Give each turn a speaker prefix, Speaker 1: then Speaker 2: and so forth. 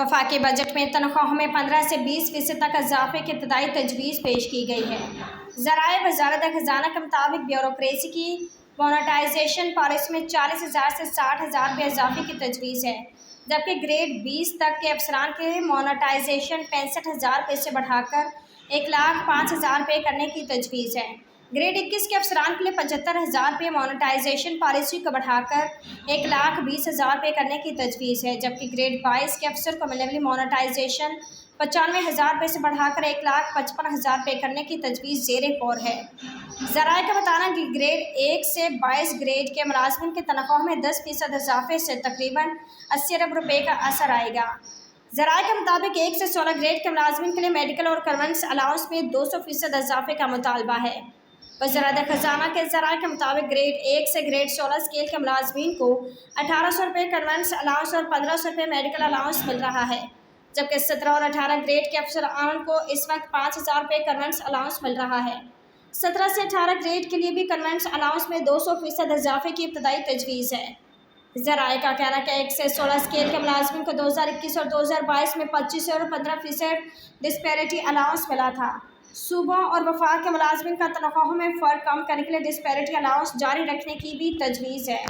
Speaker 1: वफाकी बजट में तनख्वाहों में 15 से 20% तक इजाफे की इब्तदाई तजवीज़ पेश की गई है। ज़राए वज़ारत ख़ज़ाना के मुताबिक ब्यूरोक्रेसी की मोनेटाइजेशन पॉलिसी में 40,000 से 60,000 रुपये इजाफे की तजवीज़ है, जबकि ग्रेड 20 तक के अफसरान के मोनेटाइजेशन 65,000 रुपये से बढ़ाकर 1,05,000 रुपये करने की तजवीज़ है। ग्रेड 21 के अफसरान के लिए 75,000 रुपये मोनेटाइजेशन पॉलिसी को बढ़ाकर 1,20,000 रुपये करने की तजवीज़ है, जबकि ग्रेड 22 के अफसर को मिलने वाली मोनेटाइजेशन 95,000 रुपये से बढ़ाकर 1,55,000 रुपये करने की तजवीज़ ज़ेरे गौर है। ज़राए का बताना कि ग्रेड 1 से 22 ग्रेड के मुलाज़िमिन की तनख्वाह में 10% इजाफे से तकरीबन 80 अरब रुपये का असर आएगा। ज़राए के मुताबिक 1 से 16 ग्रेड के मुलाज़िमिन के लिए मेडिकल और कन्वेंस अलाउंस में 200% इजाफे का मुतालबा है। वज़ारत ख़ज़ाना के ज़राए के मुताबिक ग्रेड 1 से ग्रेड 16 स्केल के मुलाज़िमीन को 1,800 रुपये कन्वेंस अलाउंस और 1,500 रुपये मेडिकल अलाउंस मिल रहा है, जबकि 17 और 18 ग्रेड के अफसरान को इस वक्त 5,000 रुपये कन्वेंस अलाउंस मिल रहा है। 17 से 18 ग्रेड के लिए भी कन्वेंस अलाउंस में 200% इजाफे की इब्तदाई तजवीज़ है। ज़राए का कहना है कि 1 से 16 स्केल के मुलाज़िमीन को 2021 और 2022 में 25 और 15% डिस्पैरिटी अलाउंस मिला था। सूबों और वफाक के मुलाज़िमीन का तनख्वाहों में फ़र्क कम करने के लिए डिस्पैरिटी अलाउंस जारी रखने की भी तजवीज़ है।